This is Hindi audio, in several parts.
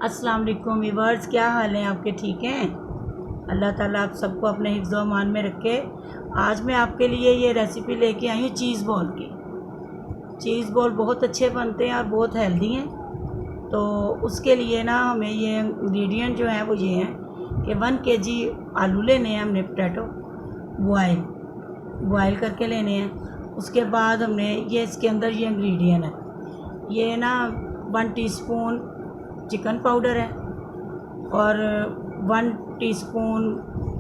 अस्सलाम वालेकुम व्यूअर्स, क्या हाल है आपके? ठीक हैं? अल्लाह ताला आप सबको अपने हिफ्ज़ व अमान में रखे। आज मैं आपके लिए ये रेसिपी लेके आई हूँ चीज़ बॉल की। चीज़ बॉल बहुत अच्छे बनते हैं और बहुत हेल्दी हैं। तो उसके लिए ना हमें ये इंग्रेडिएंट जो हैं वो ये हैं कि 1 केजी आलू लेने हैं हमने, पोटैटो बॉयल करके लेने हैं। उसके बाद हमने ये इसके अंदर ये इंग्रेडिएंट है, ये ना 1 टीस्पून चिकन पाउडर है और 1 टीस्पून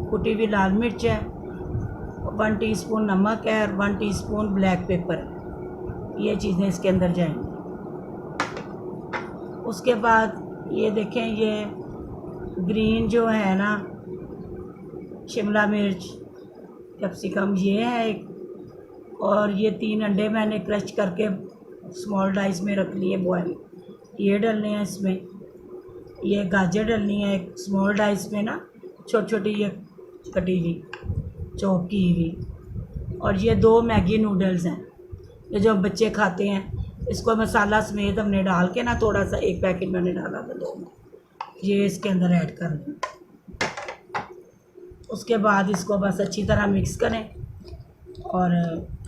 कुटी हुई लाल मिर्च है, 1 टीस्पून नमक है और 1 टीस्पून ब्लैक पेपर है। ये चीज़ें इसके अंदर जाएंगी। उसके बाद ये देखें, ये ग्रीन जो है ना, शिमला मिर्च, कैप्सिकम ये है एक, और ये 3 अंडे मैंने क्रश करके स्मॉल डाइस में रख लिए बॉयल, ये डालने हैं इसमें। ये गाजर डालनी है एक स्मॉल डाइस में ना, छोटी छोटी ये कटी हुई, चॉप की हुई। और ये 2 मैगी नूडल्स हैं, ये जो बच्चे खाते हैं। इसको मसाला समेत हमने डाल के ना, थोड़ा सा 1 पैकेट मैंने डाला था 2 में, ये इसके अंदर ऐड कर लें। उसके बाद इसको बस अच्छी तरह मिक्स करें और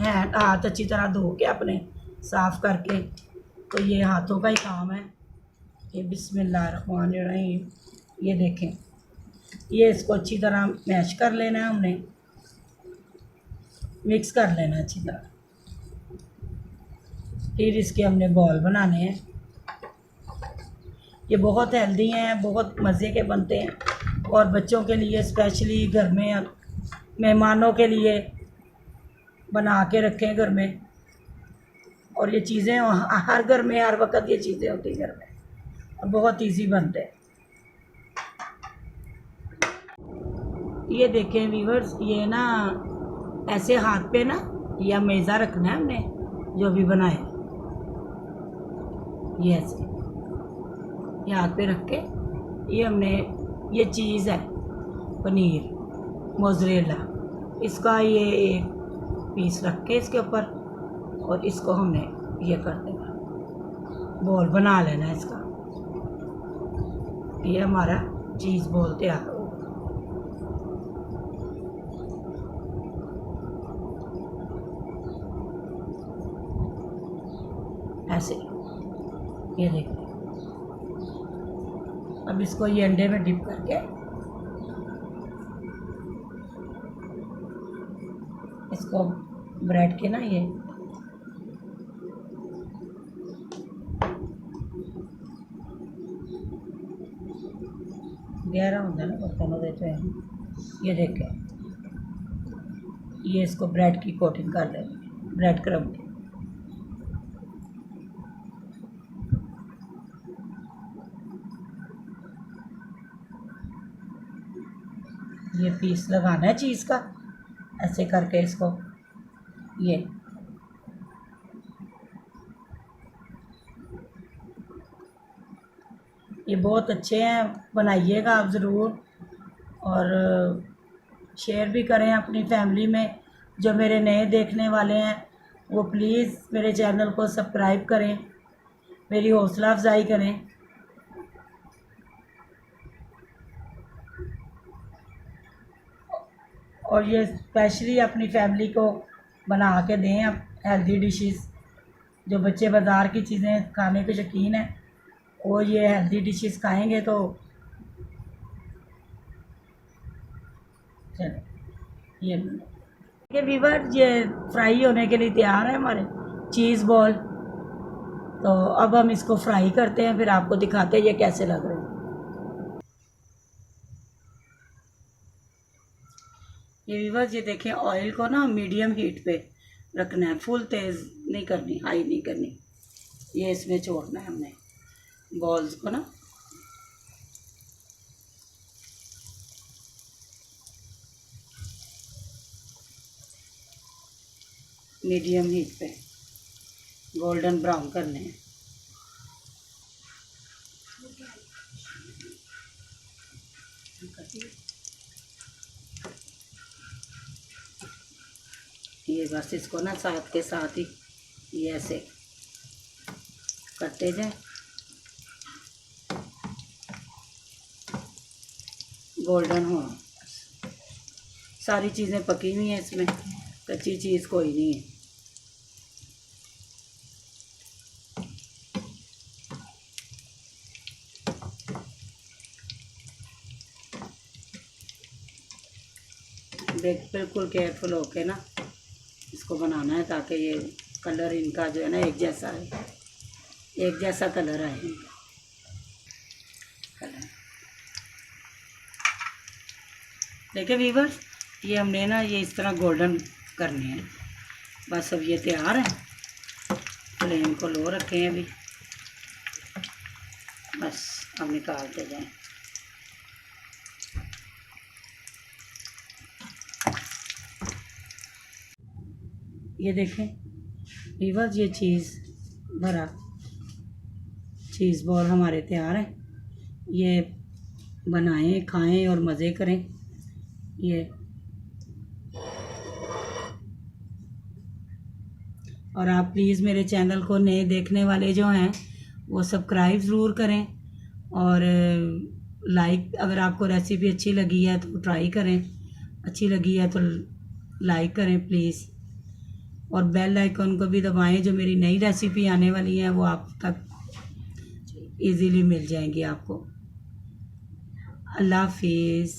हाथ अच्छी तरह धो के अपने साफ़ करके। तो ये हाथों का ही काम है। ये बिस्मिल्लाहिर्रहमानिर्रहीम, ये देखें, ये इसको अच्छी तरह मैश कर लेना है हमने, मिक्स कर लेना अच्छी तरह। फिर इसके हमने बॉल बनाने हैं। ये बहुत हेल्दी हैं, बहुत मज़े के बनते हैं और बच्चों के लिए स्पेशली घर में मेहमानों के लिए बना के रखें घर में। और ये चीज़ें हर घर में हर वक्त ये चीज़ें होती हैं घर में, और बहुत इजी बनते हैं। ये देखें व्यूअर्स, ये ना ऐसे हाथ पे ना या मेज़ा रखना है हमने, जो भी बनाया ये ऐसे ये हाथ पे रख के, ये हमने, ये चीज़ है पनीर मोज़रेला, इसका ये एक पीस रख के इसके ऊपर, और इसको हमने ये कर देना, बॉल बना लेना है इसका। ये हमारा चीज़ बॉल तैयार हो। ऐसे ये देखिए। अब इसको ये अंडे में डिप करके इसको ब्रेड के ना, ये गहरा होता है ना बर्तन देते हैं। ये देखें, ये इसको ब्रेड की कोटिंग कर लेंगे, ब्रेड क्रम्ब की। ये पीस लगाना है चीज़ का, ऐसे करके इसको, ये बहुत अच्छे हैं, बनाइएगा आप ज़रूर। और शेयर भी करें अपनी फैमिली में। जो मेरे नए देखने वाले हैं वो प्लीज़ मेरे चैनल को सब्सक्राइब करें, मेरी हौसला अफजाई करें। और ये स्पेशली अपनी फैमिली को बना के दें आप हेल्दी डिशेस। जो बच्चे बाज़ार की चीज़ें खाने के शौकीन हैं, वो ये हेल्दी डिशेस खाएंगे तो चलो। ये व्यूअर, ये फ्राई होने के लिए तैयार है हमारे चीज़ बॉल। तो अब हम इसको फ्राई करते हैं, फिर आपको दिखाते हैं ये कैसे लग रहे हैं। ये व्यूअर्स, ये देखें, ऑयल को ना मीडियम हीट पे रखना है, फुल तेज़ नहीं करनी, हाई नहीं करनी। ये इसमें छोड़ना है हमने बॉल्स को ना। मीडियम हीट पे गोल्डन ब्राउन करने हैं। ये बस इसको ना साथ के साथ ही ये ऐसे करते जाए। गोल्डन हो। सारी चीज़ें पकी हुई हैं, इसमें कच्ची चीज़ कोई नहीं है। देख बिल्कुल केयरफुल होके ना इसको बनाना है, ताकि ये कलर इनका जो है ना एक जैसा है, एक जैसा कलर है इनका कलर। देखिए वीवर्स, ये हमने ना ये इस तरह गोल्डन करने हैं। बस अब ये तैयार है। फ्लेम को लो रखें अभी, बस अब निकालते जाएं। ये देखें वीवर्स, ये चीज़ भरा चीज़ बॉल हमारे तैयार है। ये बनाएं, खाएं और मज़े करें। ये और आप प्लीज़ मेरे चैनल को नए देखने वाले जो हैं वो सब्सक्राइब ज़रूर करें, और लाइक, अगर आपको रेसिपी अच्छी लगी है तो ट्राई करें, अच्छी लगी है तो लाइक करें प्लीज़, और बेल आइकन को भी दबाएं। जो मेरी नई रेसिपी आने वाली है वो आप तक इजीली मिल जाएंगी आपको। अल्लाह हाफिज़।